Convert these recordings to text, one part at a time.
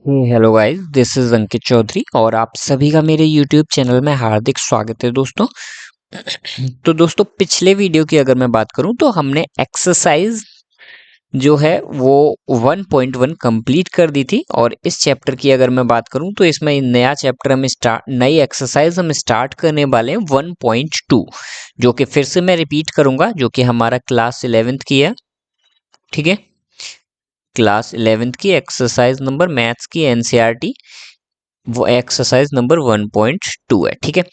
Hello guys, this is अंकित चौधरी और आप सभी का मेरे यूट्यूब चैनल में हार्दिक स्वागत है दोस्तों। तो दोस्तों, पिछले वीडियो की अगर मैं बात करूं तो हमने एक्सरसाइज जो है वो 1.1 कंप्लीट कर दी थी। और इस चैप्टर की अगर मैं बात करूं तो इसमें नया चैप्टर हम नई एक्सरसाइज हम स्टार्ट करने वाले हैं 1.2, जो कि फिर से मैं रिपीट करूंगा, जो कि हमारा क्लास 11th की है। ठीक है, क्लास 11th की एक्सरसाइज नंबर मैथ्स की एनसीईआरटी, वो एक्सरसाइज नंबर 1.2 है। ठीक है,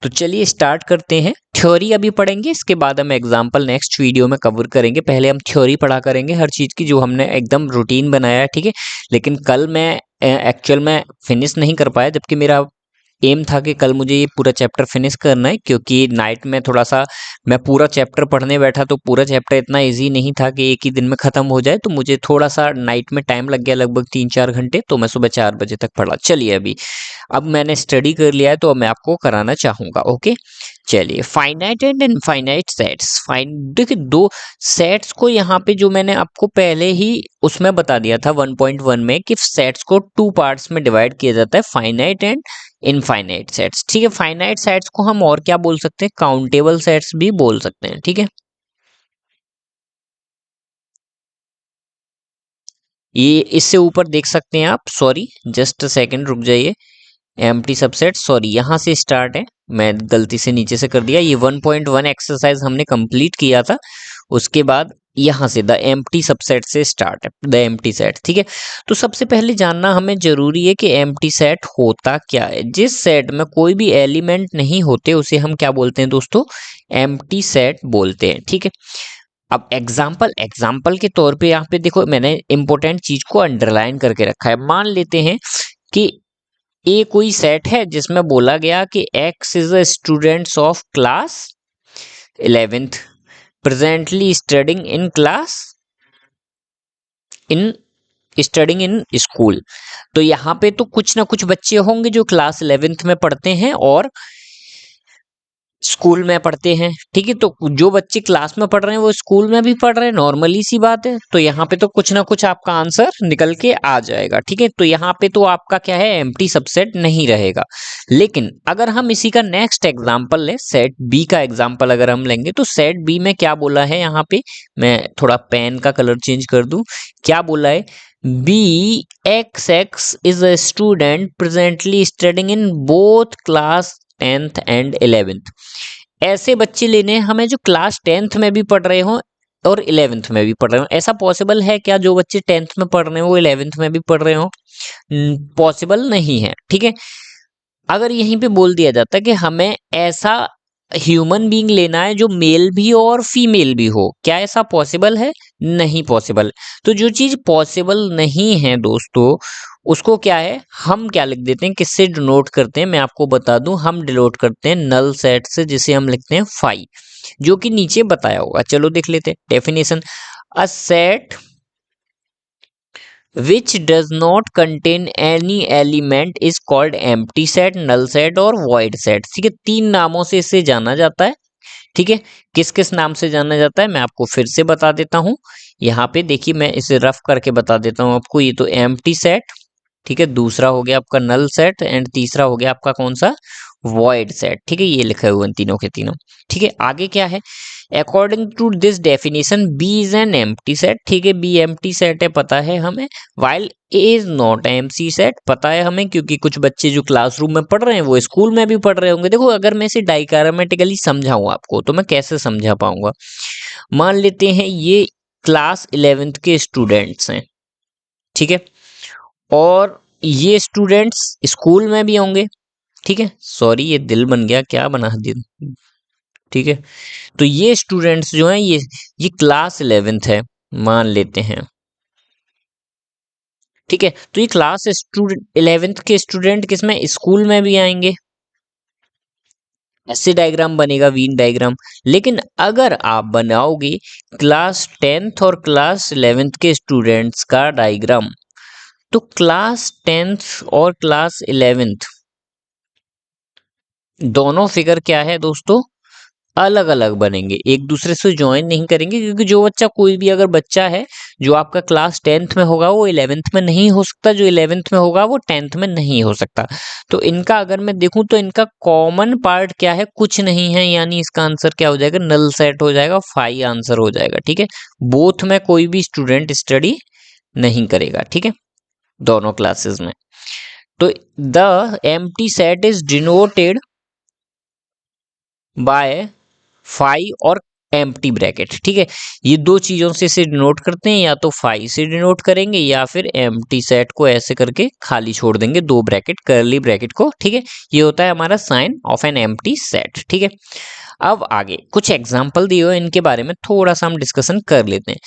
तो चलिए स्टार्ट करते हैं। थ्योरी अभी पढ़ेंगे, इसके बाद हम एग्जांपल नेक्स्ट वीडियो में कवर करेंगे। पहले हम थ्योरी पढ़ा करेंगे हर चीज़ की, जो हमने एकदम रूटीन बनाया है। ठीक है, लेकिन कल मैं एक्चुअल में फिनिश नहीं कर पाया, जबकि मेरा एम था कि कल मुझे ये पूरा चैप्टर फिनिश करना है, क्योंकि नाइट में थोड़ा सा मैं पूरा चैप्टर पढ़ने बैठा तो पूरा चैप्टर इतना इजी नहीं था कि एक ही दिन में ख़त्म हो जाए। तो मुझे थोड़ा सा नाइट में टाइम लग गया, लगभग 3-4 घंटे। तो मैं सुबह 4 बजे तक पढ़ा। चलिए, अभी अब मैंने स्टडी कर लिया है तो अब मैं आपको कराना चाहूँगा। ओके, चलिए। Finite and infinite sets. देखिए, दो सेट्स को यहाँ पे जो मैंने आपको पहले ही उसमें बता दिया था 1.1 में, कि सेट्स को 2 पार्ट्स में डिवाइड किया जाता है, फाइनाइट एंड इनफाइनाइट सेट्स। ठीक है, फाइनाइट सेट्स को हम और क्या बोल सकते हैं? काउंटेबल सेट्स भी बोल सकते हैं। ठीक है, ये इससे ऊपर देख सकते हैं आप। सॉरी, जस्ट अ सेकंड, रुक जाइए। एम्प्टी सबसेट, सॉरी, यहाँ से स्टार्ट है, मैं गलती से नीचे से कर दिया। ये 1.1 एक्सरसाइज हमने कंप्लीट किया था, उसके बाद यहाँ से द एम्प्टी सबसेट से स्टार्ट है, द एम्प्टी सेट। ठीक है, तो सबसे पहले जानना हमें जरूरी है कि एम्प्टी सेट होता क्या है। जिस सेट में कोई भी एलिमेंट नहीं होते उसे हम क्या बोलते हैं दोस्तों? एम्प्टी सेट बोलते हैं। ठीक है, अब एग्जाम्पल के तौर पे यहाँ पे देखो, मैंने इंपॉर्टेंट चीज को अंडरलाइन करके रखा है। मान लेते हैं कि ए कोई सेट है जिसमें बोला गया कि x is a students of class 11th, presently in studying in school. तो यहाँ पे तो कुछ ना कुछ बच्चे होंगे जो क्लास 11th में पढ़ते हैं और स्कूल में पढ़ते हैं। ठीक है, तो जो बच्चे क्लास में पढ़ रहे हैं वो स्कूल में भी पढ़ रहे हैं, नॉर्मली सी बात है। तो यहाँ पे तो कुछ ना कुछ आपका आंसर निकल के आ जाएगा। ठीक है, तो यहाँ पे तो आपका क्या है, एम्प्टी सबसेट नहीं रहेगा। लेकिन अगर हम इसी का नेक्स्ट एग्जाम्पल लें, सेट बी का एग्जाम्पल अगर हम लेंगे, तो सेट बी में क्या बोला है? यहाँ पे मैं थोड़ा पेन का कलर चेंज कर दूं। क्या बोला है? B X x is a student presently studying in both class 10th and 11th। ऐसे बच्चे लेने हैं हमें जो क्लास 10th में भी पढ़ रहे हो और 11th में भी पढ़ रहे हो। ऐसा पॉसिबल है क्या जो बच्चे 10th में पढ़ रहे हो वो 11th में भी पढ़ रहे हो? पॉसिबल नहीं है। ठीक है, अगर यहीं पे बोल दिया जाता कि हमें ऐसा ह्यूमन बीइंग लेना है जो मेल भी हो और फीमेल भी हो, क्या ऐसा पॉसिबल है? नहीं पॉसिबल। तो जो चीज पॉसिबल नहीं है दोस्तों, उसको क्या है, हम क्या लिख देते हैं, किससे डिनोट करते हैं? मैं आपको बता दूं, हम डिनोट करते हैं नल सेट से, जिसे हम लिखते हैं फाई, जो कि नीचे बताया होगा। चलो देख लेते हैं definition. A set which does not contain any element is called empty set, null set और void set। ठीक है, 3 नामों से इसे जाना जाता है। ठीक है, किस किस नाम से जाना जाता है मैं आपको फिर से बता देता हूं। यहाँ पे देखिए, मैं इसे रफ करके बता देता हूं आपको। ये तो एम्प्टी सेट, ठीक है, दूसरा हो गया आपका नल सेट, एंड तीसरा हो गया आपका कौन सा? Void set. ठीक है, ये लिखा हुआ है तीनों के तीनों। ठीक है, आगे क्या है? According to this definition B is an empty set. ठीक है, बी एम्प्टी सेट है, पता है हमें। While A is not empty set, पता है हमें, क्योंकि कुछ बच्चे जो क्लासरूम में पढ़ रहे हैं वो स्कूल में भी पढ़ रहे होंगे। देखो, अगर मैं इसे डाइग्रामेटिकली समझाऊं आपको तो मैं कैसे समझा पाऊंगा? मान लेते हैं ये क्लास 11th के स्टूडेंट्स हैं। ठीक है, और ये स्टूडेंट्स स्कूल में भी होंगे। ठीक है, सॉरी, ये दिल बन गया, क्या बना दिल। ठीक है, तो ये स्टूडेंट्स जो हैं, ये क्लास 11th है मान लेते हैं। ठीक है, तो ये क्लास स्टूडेंट 11th के स्टूडेंट किसमें, स्कूल में भी आएंगे। ऐसे डायग्राम बनेगा, वीन डायग्राम। लेकिन अगर आप बनाओगे क्लास 10th और क्लास 11th के स्टूडेंट्स का डायग्राम, तो क्लास 10th और क्लास 11th दोनों फिगर क्या है दोस्तों? अलग अलग बनेंगे, एक दूसरे से ज्वाइन नहीं करेंगे, क्योंकि जो बच्चा, कोई भी अगर बच्चा है जो आपका क्लास 10th में होगा वो 11th में नहीं हो सकता, जो 11th में होगा वो 10th में नहीं हो सकता। तो इनका अगर मैं देखूं तो इनका कॉमन पार्ट क्या है, कुछ नहीं है, यानी इसका आंसर क्या हो जाएगा, नल सेट हो जाएगा, 5 आंसर हो जाएगा। ठीक है, बोथ में कोई भी स्टूडेंट स्टडी नहीं करेगा। ठीक है, दोनों क्लासेस में। तो the empty set is denoted by 5 और एम्प्टी ब्रैकेट। ठीक है, ये दो चीजों से इसे डिनोट करते हैं, या तो 5 से डिनोट करेंगे या फिर एम्प्टी सेट को ऐसे करके खाली छोड़ देंगे, दो ब्रैकेट, करली ब्रैकेट को। ठीक है, ये होता है हमारा sign of an empty set. ठीक है, अब आगे कुछ एग्जांपल दिए हुए, इनके बारे में थोड़ा सा हम डिस्कशन कर लेते हैं।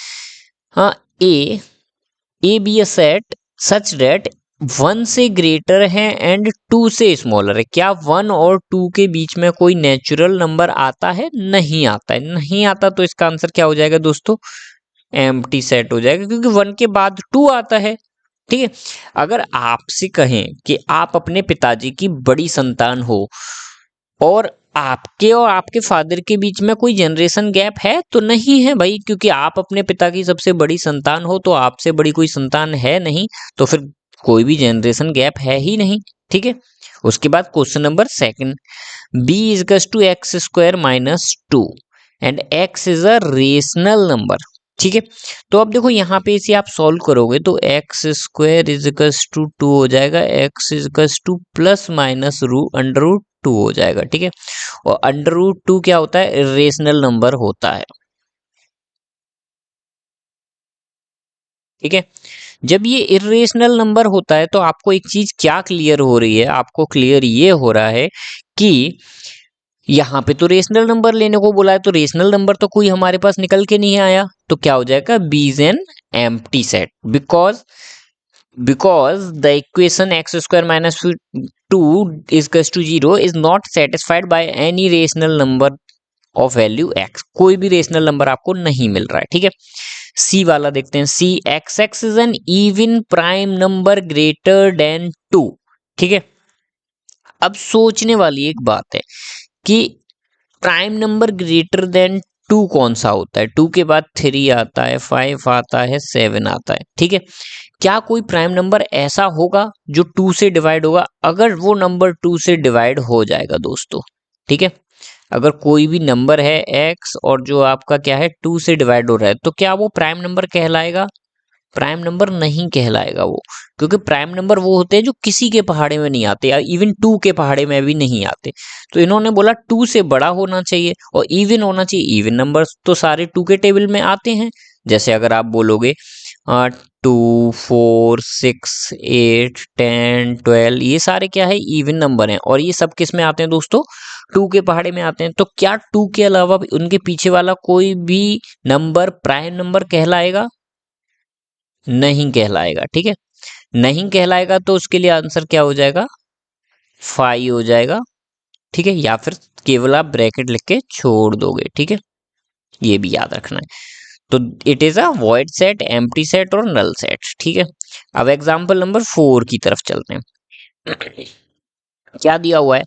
हाँ, A B a set such that 1 से ग्रेटर है एंड 2 से स्मॉलर है। क्या 1 और 2 के बीच में कोई नेचुरल नंबर आता है? नहीं आता है। नहीं आता तो इसका आंसर क्या हो जाएगा दोस्तों, एम्प्टी सेट हो जाएगा, क्योंकि 1 के बाद 2 आता है। ठीक है, अगर आपसे कहें कि आप अपने पिताजी की बड़ी संतान हो और आपके फादर के बीच में कोई जनरेशन गैप है, तो नहीं है भाई, क्योंकि आप अपने पिता की सबसे बड़ी संतान हो, तो आपसे बड़ी कोई संतान है नहीं, तो फिर कोई भी जनरेशन गैप है ही नहीं। ठीक है, उसके बाद question number second, B is two X square minus 2 and X is a rational number. ठीक है, तो अब देखो यहाँ पे इसे आप सॉल्व करोगे तो एक्स स्क्वायर इज टू 2 हो जाएगा, X is to plus minus under root 2 हो जाएगा। ठीक है, और अंडर रूट 2 क्या होता है, रेशनल नंबर होता है। ठीक है, जब ये इरेशनल नंबर होता है तो आपको एक चीज क्या क्लियर हो रही है, आपको क्लियर ये हो रहा है कि यहाँ पे तो रेशनल नंबर लेने को बोला है, तो रेशनल नंबर तो कोई हमारे पास निकल के नहीं आया, तो क्या हो जाएगा, B is an empty set, because the equation X square minus 2 is to 0 is not satisfied by any rational number of value X. कोई भी रेशनल नंबर आपको नहीं मिल रहा है। ठीक है, सी वाला देखते हैं, C x x is an even prime number greater than 2। ठीक है, अब सोचने वाली एक बात है कि प्राइम नंबर ग्रेटर देन 2 कौन सा होता है, 2 के बाद 3 आता है, 5 आता है, 7 आता है। ठीक है, क्या कोई प्राइम नंबर ऐसा होगा जो 2 से डिवाइड होगा? अगर वो नंबर 2 से डिवाइड हो जाएगा दोस्तों, ठीक है, अगर कोई भी नंबर है x और जो आपका क्या है 2 से डिवाइड हो रहा है, तो क्या वो प्राइम नंबर कहलाएगा? प्राइम नंबर नहीं कहलाएगा वो, क्योंकि प्राइम नंबर वो होते हैं जो किसी के पहाड़े में नहीं आते, या इवन 2 के पहाड़े में भी नहीं आते। तो इन्होंने बोला 2 से बड़ा होना चाहिए और इवन होना चाहिए। इवन नंबर्स तो सारे 2 के टेबल में आते हैं, जैसे अगर आप बोलोगे 2 4 6 8 10 12, ये सारे क्या है, इवन नंबर हैं, और ये सब किस में आते हैं दोस्तों, 2 के पहाड़े में आते हैं। तो क्या 2 के अलावा भी उनके पीछे वाला कोई भी नंबर प्राइम नंबर कहलाएगा? नहीं कहलाएगा। ठीक है, नहीं कहलाएगा तो उसके लिए आंसर क्या हो जाएगा, 5 हो जाएगा। ठीक है, या फिर केवल आप ब्रैकेट लिख के छोड़ दोगे। ठीक है, ये भी याद रखना है। तो it is a void set, empty set और नल सेट। ठीक है, अब एग्जांपल नंबर 4 की तरफ चलते हैं। क्या दिया हुआ है,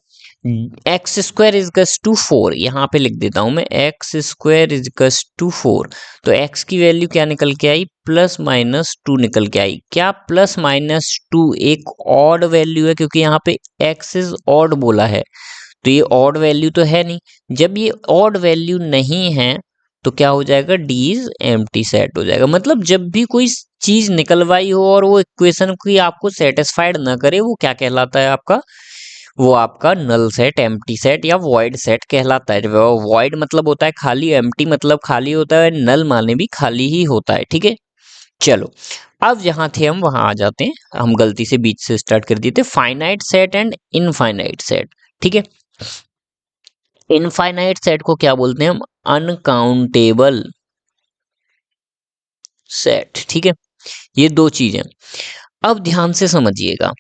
एक्स स्क्वायर इजकस टू 4, यहाँ पे लिख देता हूं मैं, एक्स स्क्वायर इजकस टू 4। तो एक्स की वैल्यू क्या निकल के आई, प्लस माइनस 2 निकल के आई। क्या प्लस माइनस 2 एक ऑड वैल्यू है, क्योंकि यहाँ पे एक्स इज ऑड बोला है, तो ये ऑड वैल्यू तो है नहीं। जब ये ऑड वैल्यू नहीं है तो क्या हो जाएगा, डी इज एम्प्टी सेट हो जाएगा। मतलब जब भी कोई चीज निकलवाई हो और वो इक्वेशन की आपको सेटिस्फाइड ना करे, वो क्या कहलाता है आपका, वो आपका नल सेट, एम्प्टी सेट या वॉइड सेट कहलाता है। वॉइड मतलब होता है खाली, एम्प्टी मतलब खाली होता है, नल माने भी खाली ही होता है। ठीक है, चलो अब जहां थे हम वहां आ जाते हैं, हम गलती से बीच से स्टार्ट कर दिए थे, finite set and infinite set. ठीक है, इनफाइनाइट सेट को क्या बोलते हैं हम, अनकाउंटेबल सेट। ठीक है, ये दो चीजें, अब ध्यान से समझिएगा।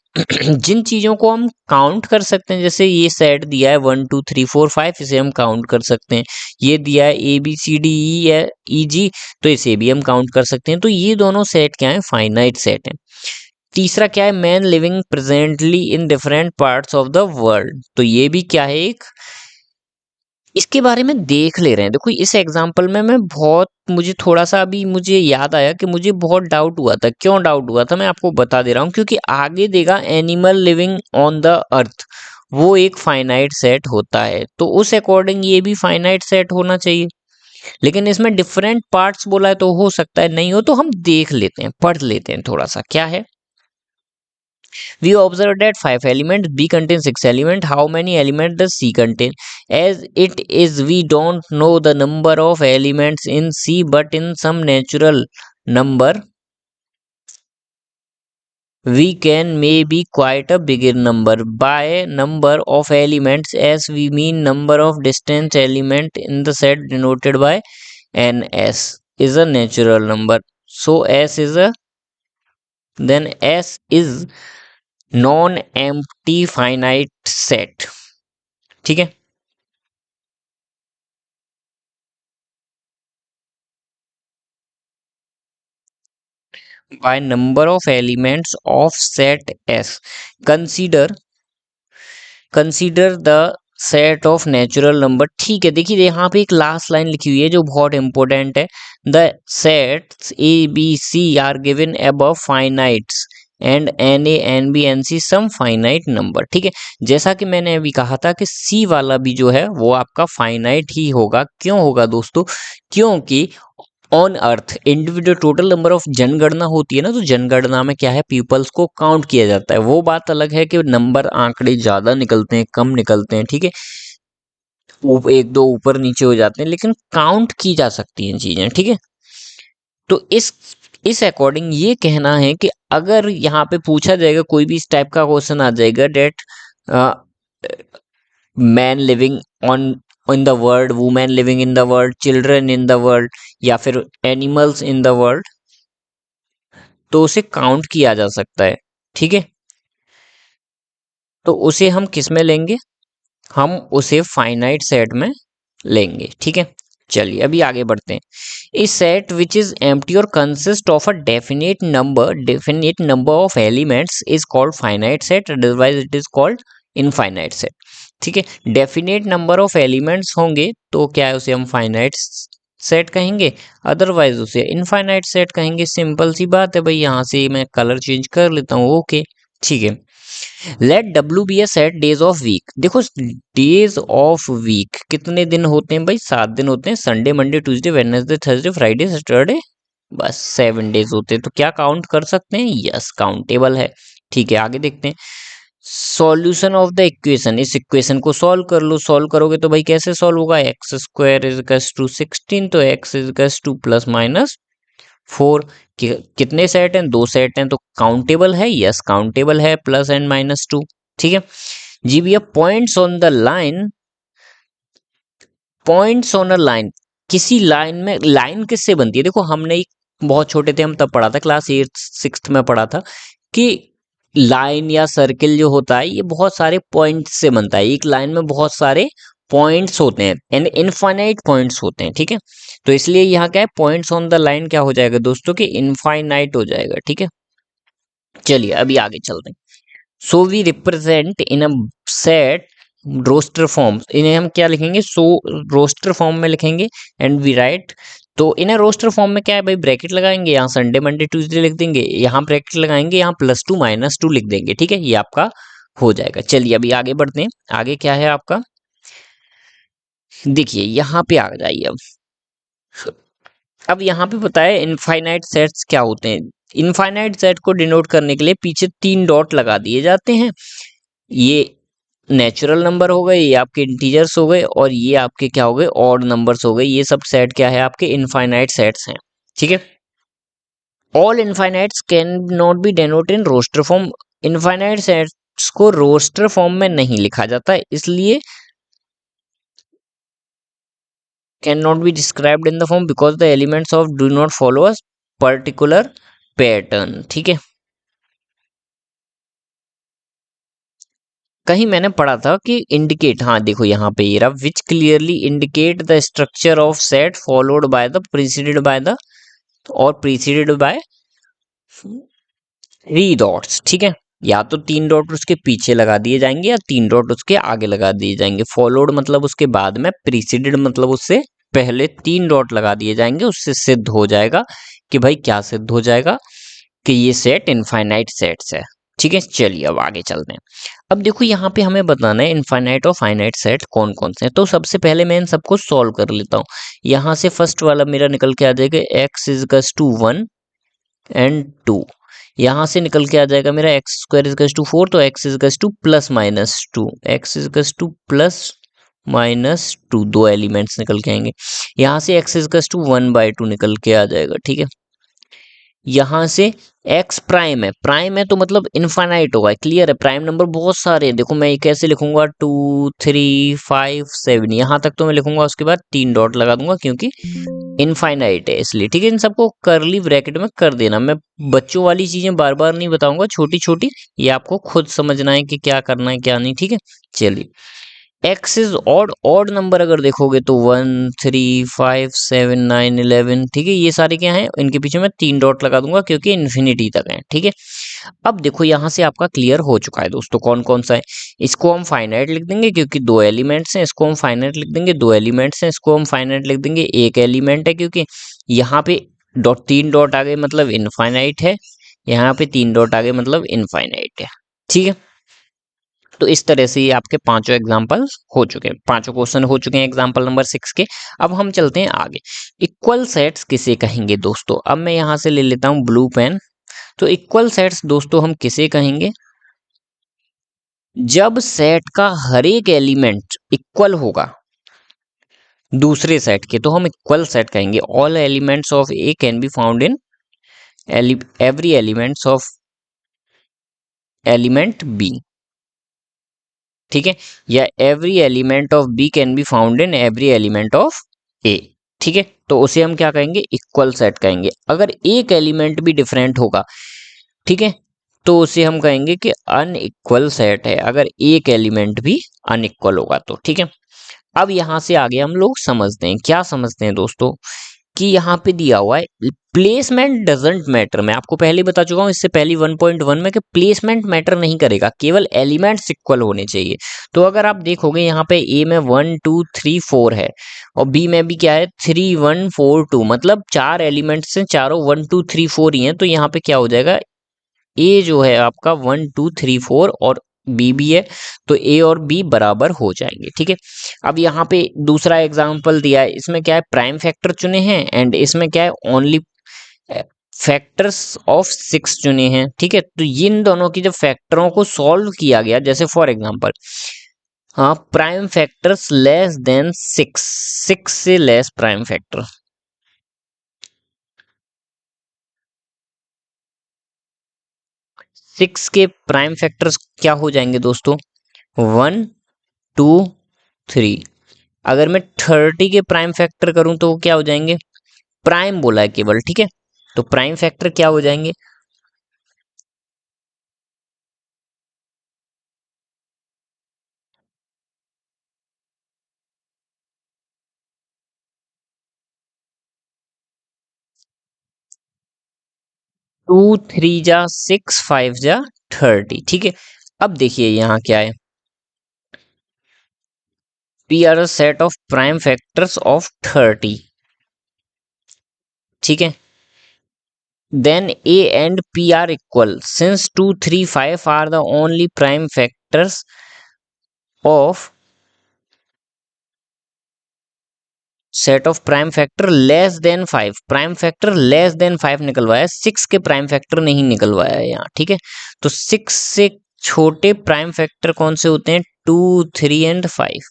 जिन चीजों को हम काउंट कर सकते हैं, जैसे ये सेट दिया है 1 2 3 4 5, इसे हम काउंट कर सकते हैं। ये दिया है ए बी सी डी ई है ई जी, तो इसे भी हम काउंट कर सकते हैं। तो ये दोनों सेट क्या है, फाइनाइट सेट है। तीसरा क्या है, man living presently in different parts of the world, तो ये भी क्या है, एक इसके बारे में देख ले रहे हैं। देखो इस एग्जाम्पल में मैं बहुत मुझे थोड़ा सा अभी मुझे याद आया कि मुझे बहुत डाउट हुआ था। क्यों डाउट हुआ था मैं आपको बता दे रहा हूँ, क्योंकि आगे देगा animal living on the earth, वो एक फाइनाइट सेट होता है, तो उस अकॉर्डिंग ये भी फाइनाइट सेट होना चाहिए। लेकिन इसमें डिफरेंट पार्ट्स बोला है तो हो सकता है नहीं हो, तो हम देख लेते हैं, पढ़ लेते हैं थोड़ा सा क्या है। We observe that five elements, B contains six elements. How many elements does C contain? As it is, we don't know the number of elements in C, but in some natural number, we can maybe quite a bigger number. By number of elements, as we mean number of distant element in the set denoted by ns is a natural number. So s is a then s is non empty finite set. ठीक है, by number of elements of set S consider consider the set of natural number. ठीक है, देखिए यहाँ पे एक last line लिखी हुई है जो बहुत इंपॉर्टेंट है। The sets A B C are given above finites and N A N B N C some finite number. ठीक है, जैसा कि मैंने अभी कहा था कि सी वाला भी जो है वो आपका फाइनाइट ही होगा। क्यों होगा दोस्तों? क्योंकि on earth individual total number of जनगणना होती है ना, तो जनगणना में क्या है, पीपल्स को काउंट किया जाता है। वो बात अलग है कि नंबर आंकड़े ज्यादा निकलते हैं कम निकलते हैं, ठीक है, एक दो ऊपर नीचे हो जाते हैं, लेकिन काउंट की जा सकती हैं चीजें। ठीक है, तो इस अकॉर्डिंग ये कहना है कि अगर यहाँ पे पूछा जाएगा कोई भी इस टाइप का क्वेश्चन आ जाएगा that man living on in the world, women living in the world, children in the world, या फिर एनिमल्स इन द वर्ल्ड, तो उसे काउंट किया जा सकता है। ठीक है, तो उसे हम किस में लेंगे? हम उसे फाइनाइट सेट में लेंगे। ठीक है, चलिए अभी आगे बढ़ते हैं। इस सेट विच इज एम्प्टी और consist of a definite number of elements is called finite set, otherwise it is called infinite set. ठीक है, डेफिनेट नंबर ऑफ एलिमेंट्स होंगे तो क्या है, उसे हम फाइनाइट सेट कहेंगे, अदरवाइज उसे इनफाइनाइट सेट कहेंगे। सिंपल सी बात है भाई, यहां से मैं कलर चेंज कर लेता हूँ। ओके, ठीक है। Let W be a set days of week. देखो डेज ऑफ वीक कितने दिन होते हैं भाई? 7 दिन होते हैं। Sunday Monday Tuesday Wednesday Thursday Friday Saturday, बस 7 डेज होते हैं। तो क्या काउंट कर सकते हैं? यस, काउंटेबल है। ठीक है, आगे देखते हैं। सॉल्यूशन ऑफ द इक्वेशन, इस इक्वेशन को सॉल्व कर लो। सॉल्व करोगे तो भाई कैसे सॉल्व होगा? X square is equals to 16, तो X is equals to plus minus 4। कितने सेट हैं? 2 सेट हैं, तो काउंटेबल है। यस, काउंटेबल है, प्लस एंड माइनस 2। ठीक है जी भैया। Points on the line, points on a line, किसी लाइन में, लाइन किससे बनती है? देखो हमने एक बहुत छोटे थे हम तब पढ़ा था, क्लास 8th 6th में पढ़ा था कि लाइन या सर्किल जो होता है ये बहुत सारे पॉइंट्स से बनता है। एक लाइन में बहुत सारे पॉइंट्स होते हैं एंड इनफाइनाइट पॉइंट्स होते हैं। ठीक है, तो इसलिए यहाँ क्या है, पॉइंट्स ऑन द लाइन क्या हो जाएगा दोस्तों कि इनफाइनाइट हो जाएगा। ठीक है, चलिए अभी आगे चलते हैं। So we represent in a set roster form, इन्हें हम क्या लिखेंगे? सो रोस्टर फॉर्म में लिखेंगे। एंड वी राइट, तो इन्हें रोस्टर फॉर्म में क्या है भाई, ब्रैकेट लगाएंगे, यहाँ संडे मंडे ट्यूसडे लिख देंगे, यहाँ ब्रैकेट लगाएंगे, यहाँ +2 -2 लिख देंगे। ठीक है, ये आपका हो जाएगा। चलिए अभी आगे बढ़ते हैं। आगे क्या है आपका, देखिए यहाँ पे आ जाइए। अब यहाँ पे पता है इनफाइनाइट सेट्स क्या होते हैं। इनफाइनाइट सेट को डिनोट करने के लिए पीछे 3 डॉट लगा दिए जाते हैं। ये नेचुरल नंबर हो गए, ये आपके इंटीजर्स हो गए, और ये आपके क्या हो गए, ऑड नंबर्स हो गए। ये सब सेट क्या है, आपके इनफाइनाइट सेट्स हैं। ठीक है, all infinites can not be denote in roster form. Infinite sets को रोस्टर फॉर्म में नहीं लिखा जाता, इसलिए can not be described in the form because the elements of do not follow a particular pattern. ठीक है, कहीं मैंने पढ़ा था कि इंडिकेट, हाँ देखो यहाँ पे ये रहा, विच clearly indicate the structure of set followed by the preceded by the, और प्रीसीडेड बाय 3 डॉट्स। ठीक है, या तो 3 डॉट उसके पीछे लगा दिए जाएंगे या 3 डॉट उसके आगे लगा दिए जाएंगे। फॉलोड मतलब उसके बाद में, प्रीसीडेड मतलब उससे पहले 3 डॉट लगा दिए जाएंगे। उससे सिद्ध हो जाएगा कि भाई क्या सिद्ध हो जाएगा कि ये सेट इनफाइनाइट सेट्स है। ठीक है, चलिए अब आगे चलते हैं। अब देखो यहाँ पे हमें बताना है इनफाइनाइट और फाइनाइट सेट कौन कौन से हैं। तो सबसे पहले मैं इन सबको सॉल्व कर लेता हूँ। यहाँ से फर्स्ट वाला मेरा निकल के आ जाएगा x इज टू 1 एंड 2। यहाँ से निकल के आ जाएगा मेरा एक्स स्क्वायर इज टू 4, तो x is to plus minus 2, x is to plus minus 2, दो एलिमेंट्स निकल के आएंगे। यहाँ से x इज टू 1/2 निकल के आ जाएगा। ठीक है, यहां से x प्राइम है, प्राइम है तो मतलब इनफाइनाइट होगा, क्लियर है। प्राइम नंबर बहुत सारे हैं, देखो मैं कैसे लिखूंगा 2 3 5 7, यहां तक तो मैं लिखूंगा, उसके बाद 3 डॉट लगा दूंगा क्योंकि इनफाइनाइट है इसलिए। ठीक है, इन सबको करली ब्रैकेट में कर देना। मैं बच्चों वाली चीजें बार बार नहीं बताऊंगा, छोटी छोटी ये आपको खुद समझना है कि क्या करना है क्या नहीं। ठीक है, चलिए x is odd, odd number अगर देखोगे तो 1 3 5 7 9 11। ठीक है, ये सारे क्या हैं, इनके पीछे मैं 3 डॉट लगा दूंगा क्योंकि इन्फिनिटी तक है। ठीक है, अब देखो यहां से आपका क्लियर हो चुका है दोस्तों कौन कौन सा है। इसको हम फाइनाइट लिख देंगे क्योंकि दो एलिमेंट्स हैं, इसको हम फाइनाइट लिख देंगे, दो एलिमेंट्स हैं, इसको हम फाइनाइट लिख देंगे, एक एलिमेंट है क्योंकि यहाँ पे डॉट 3 डॉट आ गए मतलब इनफाइनाइट है, यहाँ पे 3 डॉट आ गए मतलब इनफाइनाइट है। ठीक है, तो इस तरह से ये आपके पांचों एग्जाम्पल हो चुके हैं, पांचों क्वेश्चन हो चुके हैं एग्जाम्पल नंबर 6 के। अब हम चलते हैं आगे। इक्वल सेट्स किसे कहेंगे दोस्तों, अब मैं यहां से ले लेता हूं ब्लू पेन। तो इक्वल सेट्स दोस्तों हम किसे कहेंगे, जब सेट का हर एक एलिमेंट इक्वल होगा दूसरे सेट के तो हम इक्वल सेट कहेंगे। All elements of A can be found in every elements of element B. ठीक है, या every element of B can be found in every element of A. ठीक है, तो उसे हम क्या कहेंगे, इक्वल सेट कहेंगे। अगर एक एलिमेंट भी डिफरेंट होगा, ठीक है, तो उसे हम कहेंगे कि अनइक्वल सेट है, अगर एक एलिमेंट भी अनइक्वल होगा तो। ठीक है, अब यहां से आगे हम लोग समझते हैं, क्या समझते हैं दोस्तों, कि यहाँ पे दिया हुआ है प्लेसमेंट डजंट मैटर। मैं आपको पहले ही बता चुका हूँ इससे पहले 1.1 में कि प्लेसमेंट मैटर नहीं करेगा, केवल एलिमेंट्स इक्वल होने चाहिए। तो अगर आप देखोगे यहाँ पे ए में 1 2 3 4 है और बी में भी क्या है 3 1 4 2, मतलब चार एलिमेंट्स हैं, चारों 1 2 3 4 ही हैं। तो यहाँ पे क्या हो जाएगा, ए जो है आपका 1 2 3 4 और बी भी है, तो ए और बी बराबर हो जाएंगे। ठीक है, अब यहाँ पे दूसरा एग्जांपल दिया है, इसमें क्या है प्राइम फैक्टर चुने हैं एंड इसमें क्या है ओनली फैक्टर्स ऑफ 6 चुने हैं। ठीक है, तो इन दोनों की जब फैक्टरों को सॉल्व किया गया, जैसे फॉर एग्जांपल हाँ प्राइम फैक्टर्स लेस देन 6, 6 से लेस प्राइम फैक्टर, 6 के प्राइम फैक्टर्स क्या हो जाएंगे दोस्तों, 1 2 3। अगर मैं 30 के प्राइम फैक्टर करूं तो वो क्या हो जाएंगे, प्राइम बोला है केवल। ठीक है, तो प्राइम फैक्टर क्या हो जाएंगे, 2 3 जा 6 5 जा 30। ठीक है, अब देखिए यहाँ क्या है, P are a set of prime factors of 30। ठीक है, then A and P are equal since 2 3 5 are the only prime factors of set of prime factor less than 5। Prime factor less than 5 निकलवाया, 6 के prime factor नहीं निकलवाया है यहाँ। ठीक है, तो 6 से छोटे प्राइम फैक्टर कौन से होते हैं, 2 3 एंड 5,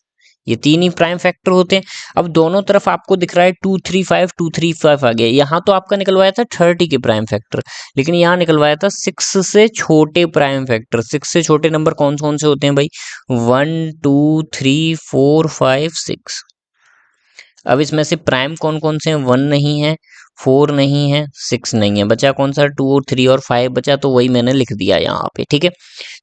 ये तीन ही प्राइम फैक्टर होते हैं। अब दोनों तरफ आपको दिख रहा है 2 3 5 2 3 5 आ गया, यहाँ तो आपका निकलवाया था 30 के प्राइम फैक्टर, लेकिन यहाँ निकलवाया था 6 से छोटे प्राइम फैक्टर। 6 से छोटे नंबर कौन कौन से होते हैं भाई, 1 2 3 4 5 6। अब इसमें से प्राइम कौन कौन से हैं, 1 नहीं है, 4 नहीं है, 6 नहीं है, बचा कौन सा 2 और 3 और 5 बचा, तो वही मैंने लिख दिया यहाँ पे। ठीक है,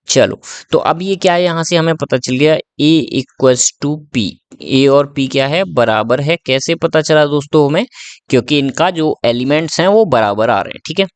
चलो तो अब ये क्या है, यहाँ से हमें पता चल गया ए इक्वल्स टू पी, ए और पी क्या है, बराबर है। कैसे पता चला दोस्तों हमें, क्योंकि इनका जो एलिमेंट्स हैं वो बराबर आ रहे हैं। ठीक है,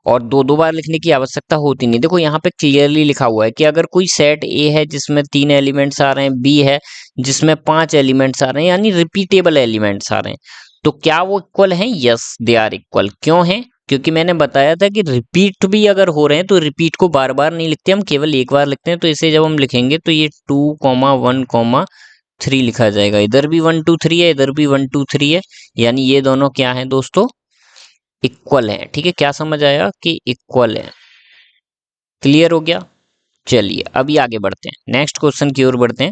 और दो दो बार लिखने की आवश्यकता होती नहीं। देखो यहाँ पे क्लियरली लिखा हुआ है कि अगर कोई सेट ए है जिसमें 3 एलिमेंट्स आ रहे हैं, बी है जिसमें 5 एलिमेंट्स आ रहे हैं, यानी रिपीटेबल एलिमेंट्स आ रहे हैं, तो क्या वो इक्वल हैं? Yes, they are equal. क्यों है? क्योंकि मैंने बताया था कि रिपीट भी अगर हो रहे हैं तो रिपीट को बार बार नहीं लिखते, हम केवल एक बार लिखते हैं। तो इसे जब हम लिखेंगे तो ये 2,1,3 लिखा जाएगा। इधर भी 1 2 3 है, इधर भी 1 2 3 है, यानी ये दोनों क्या है दोस्तों? इक्वल है। ठीक है, क्या समझ आया कि इक्वल है? क्लियर हो गया? चलिए अभी आगे बढ़ते हैं, नेक्स्ट क्वेश्चन की ओर बढ़ते हैं।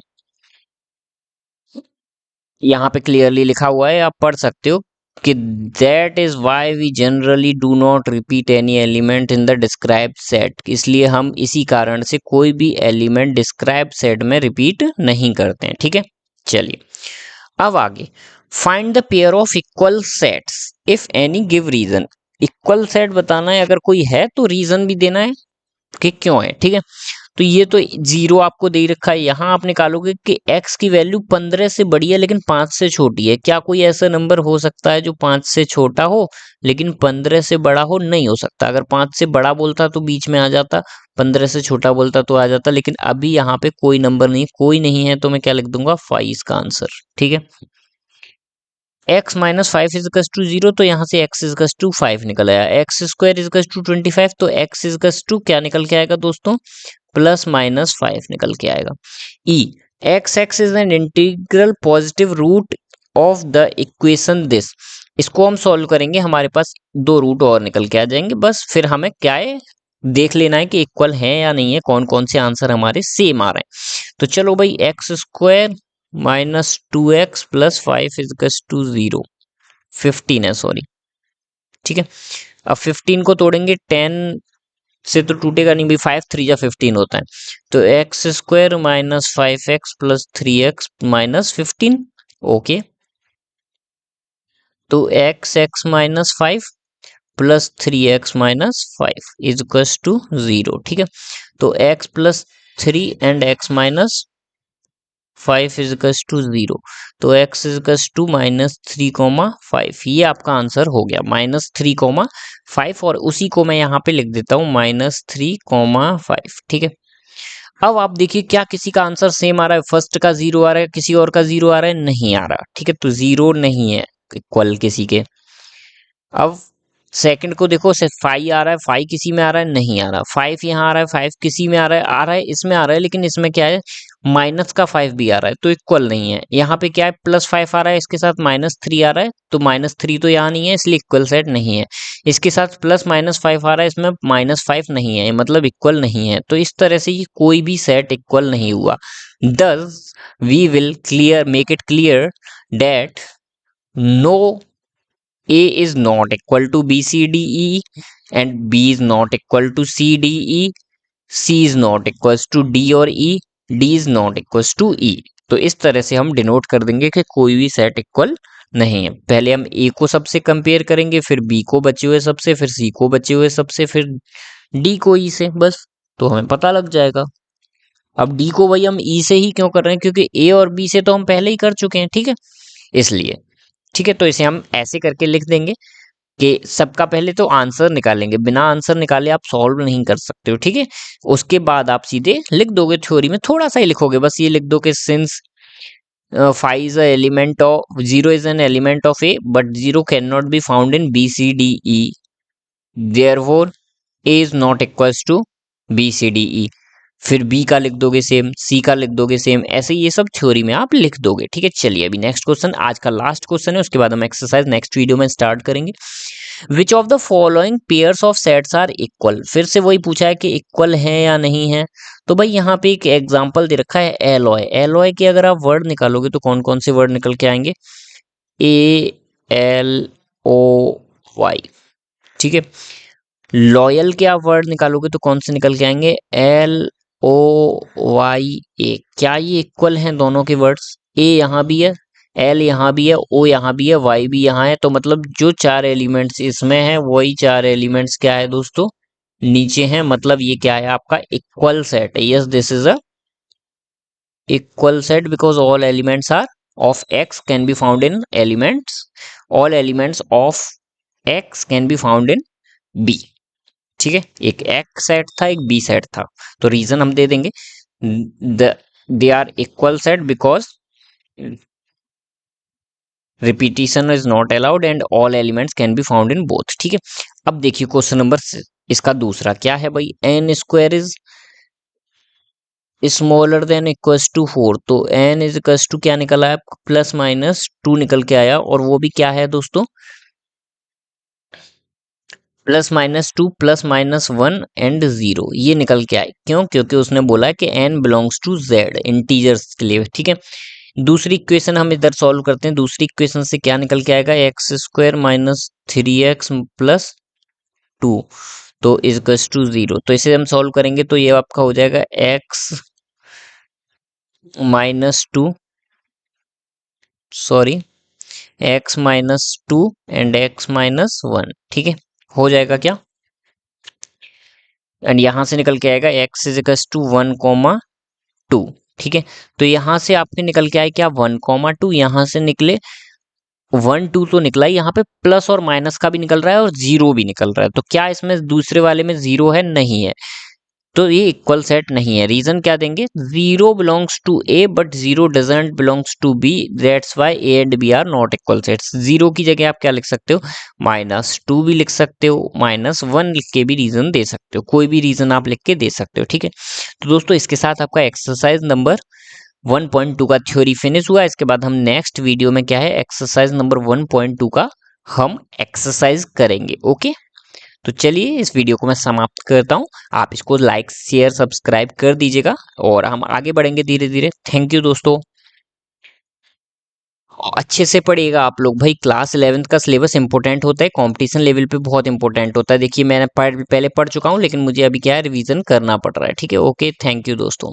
यहाँ पे क्लियरली लिखा हुआ है, आप पढ़ सकते हो कि that is why we generally do not repeat any element in the describe set. इसलिए हम इसी कारण से कोई भी एलिमेंट डिस्क्राइब सेट में रिपीट नहीं करते हैं। ठीक है, चलिए अब आगे, find the pair of equal sets if any give reason. Equal set बताना है, अगर कोई है तो रीजन भी देना है कि क्यों है। ठीक है, तो ये तो 0 आपको दे रखा है, यहाँ आप निकालोगे कि x की वैल्यू 15 से बड़ी है लेकिन 5 से छोटी है। क्या कोई ऐसा नंबर हो सकता है जो 5 से छोटा हो लेकिन 15 से बड़ा हो? नहीं हो सकता। अगर 5 से बड़ा बोलता तो बीच में आ जाता, 15 से छोटा बोलता तो आ जाता, लेकिन अभी यहाँ पे कोई नंबर नहीं, कोई नहीं है, तो मैं क्या लिख दूंगा? 5 इसका आंसर। ठीक है, x माइनस 5 इजकस टू 0, तो यहाँ से x इजकस टू 5 निकल आया। एक्स स्क्वायर इजकस टू 25, तो x इजकस टू क्या निकल के आएगा दोस्तों? +-5 निकल के आएगा। E, x is an integral positive root of the equation this. इसको हम सॉल्व करेंगे, हमारे पास दो रूट और निकल के आ जाएंगे, बस फिर हमें क्या है देख लेना है कि इक्वल है या नहीं है, कौन कौन से आंसर हमारे सेम आ रहे हैं। तो चलो भाई, एक्स स्क्वायर -2x + 5 इजकस टू 0, 15 है, सॉरी। ठीक है, अब 15 को तोड़ेंगे, 10 से तो टूटेगा नहीं भाई, 5 3 जा 15 होता है। तो X square -5x + 3x -15। Okay, तो x -5 + 3x -5 is equal to 0। ठीक है, तो x + 3 एंड x -5 इज इक्वल टू 0, तो x इज इक्वल टू -3,5। ये आपका आंसर हो गया, -3,5। और उसी को मैं यहाँ पे लिख देता हूँ -3,5। ठीक है, अब आप देखिए क्या किसी का आंसर सेम आ रहा है? फर्स्ट का 0 आ रहा है, किसी और का 0 आ रहा है? नहीं आ रहा। ठीक है, तो 0 नहीं है इक्वल किसी के। अब सेकंड को देखो, सिर्फ 5 आ रहा है, 5 किसी में आ रहा है? नहीं आ रहा। 5 यहाँ आ रहा है, 5 किसी में आ रहा है, इसमें आ रहा है, लेकिन इसमें क्या है? माइनस का 5 भी आ रहा है, तो इक्वल नहीं है। यहाँ पे क्या है? +5 आ रहा है, इसके साथ -3 आ रहा है, तो -3 तो यहाँ नहीं है, इसलिए इक्वल सेट नहीं है। इसके साथ +-5 आ रहा है, इसमें -5 नहीं है, मतलब इक्वल नहीं है। तो इस तरह से ये कोई भी सेट इक्वल नहीं हुआ। Thus we will make it clear that no A is not equal to B C D E, and B is not equal to C D E, C is not equals to D और E, D is not equals to E। तो इस तरह से हम denote कर देंगे कि कोई भी सेट इक्वल नहीं है। पहले हम A को सबसे कंपेयर करेंगे, फिर B को बचे हुए सबसे, फिर C को बचे हुए सबसे, फिर D को E से, बस। तो हमें पता लग जाएगा। अब D को वही हम E से ही क्यों कर रहे हैं? क्योंकि A और B से तो हम पहले ही कर चुके हैं। ठीक है, इसलिए। ठीक है, तो इसे हम ऐसे करके लिख देंगे कि सबका पहले तो आंसर निकालेंगे, बिना आंसर निकाले आप सॉल्व नहीं कर सकते हो। ठीक है, उसके बाद आप सीधे लिख दोगे, थ्योरी में थोड़ा सा ही लिखोगे, बस ये लिख दो कि since 5 is a element of 0 is an element of A, but 0 cannot be found in B C D E, therefore A is not equals to B C D E। फिर B का लिख दोगे सेम, C का लिख दोगे same, ऐसे ये सब थ्योरी में आप लिख दोगे। ठीक है, चलिए अभी नेक्स्ट क्वेश्चन, आज का लास्ट क्वेश्चन है, उसके बाद हम एक्सरसाइज नेक्स्ट वीडियो में स्टार्ट करेंगे। Which of the following pairs of sets are equal. फिर से वही पूछा है कि इक्वल है या नहीं है। तो भाई यहाँ पे एक एग्जांपल दे रखा है, एलॉय। एलॉय के अगर आप वर्ड निकालोगे तो कौन कौन से वर्ड निकल के आएंगे? ALOY। ठीक है, लॉयल के आप वर्ड निकालोगे तो कौन से निकल के आएंगे? LOYA। क्या ये इक्वल हैं दोनों के वर्ड्स? ए यहाँ भी है, एल यहाँ भी है, ओ यहाँ भी है, वाई भी यहाँ है, तो मतलब जो 4 एलिमेंट्स इसमें है वही 4 एलिमेंट्स क्या है दोस्तों? नीचे हैं, मतलब ये क्या है? आपका इक्वल सेट है। Yes, this is a equal set because all elements are of X can be found in elements, all elements of X can be found in B. ठीक है, एक एक्स सेट था, एक बी सेट था। तो reason हम दे देंगे, they are equal set because repetition is not allowed and all elements can be found in both. ठीक है, अब देखिए क्वेश्चन नंबर इसका दूसरा क्या है भाई, N square is smaller than equals to 4। तो एन इज इक्वल्स टू क्या निकला है, प्लस माइनस 2 निकल के आया, और वो भी क्या है दोस्तों, plus minus 2 plus minus 1 and 0, ये निकल के आए। क्यों? क्योंकि उसने बोला है कि N belongs to Z, integers के लिए। ठीक है, दूसरी इक्वेशन हम इधर सॉल्व करते हैं। दूसरी इक्वेशन से क्या निकल के आएगा, x square minus 3x plus 2 तो इज टू 0। तो इसे हम सॉल्व करेंगे तो ये आपका हो जाएगा x minus 2, sorry x minus 2 and x minus 1। ठीक है, हो जाएगा क्या, एंड यहां से निकल के आएगा एक्स इज इक्वल टू 1,2। ठीक है, तो यहां से आपके निकल के आए क्या, 1,2, यहां से निकले 1,2 तो निकला ही, यहाँ पे प्लस और माइनस का भी निकल रहा है और जीरो भी निकल रहा है। तो क्या इसमें दूसरे वाले में जीरो है, नहीं है, तो ये इक्वल सेट नहीं है। रीजन क्या देंगे, zero belongs to A but zero doesn't belongs to B, that's why A and B are not equal sets. Zero की जगह आप क्या लिख सकते हो, -2 भी लिख सकते हो, -1 लिख के भी रीजन दे सकते हो, कोई भी रीजन आप लिख के दे सकते हो। ठीक है, तो दोस्तों इसके साथ आपका एक्सरसाइज नंबर 1.2 का थ्योरी फिनिश हुआ। इसके बाद हम नेक्स्ट वीडियो में क्या है, एक्सरसाइज नंबर 1.2 का हम एक्सरसाइज करेंगे। ओके, तो चलिए इस वीडियो को मैं समाप्त करता हूं। आप इसको लाइक शेयर सब्सक्राइब कर दीजिएगा और हम आगे बढ़ेंगे धीरे धीरे। थैंक यू दोस्तों, अच्छे से पढ़िएगा आप लोग भाई। क्लास 11th का सिलेबस इंपॉर्टेंट होता है, कंपटीशन लेवल पे बहुत इंपॉर्टेंट होता है। देखिए मैंने पहले पढ़ चुका हूं, लेकिन मुझे अभी क्या है, रिवीजन करना पड़ रहा है। ठीक है, ओके, थैंक यू दोस्तों।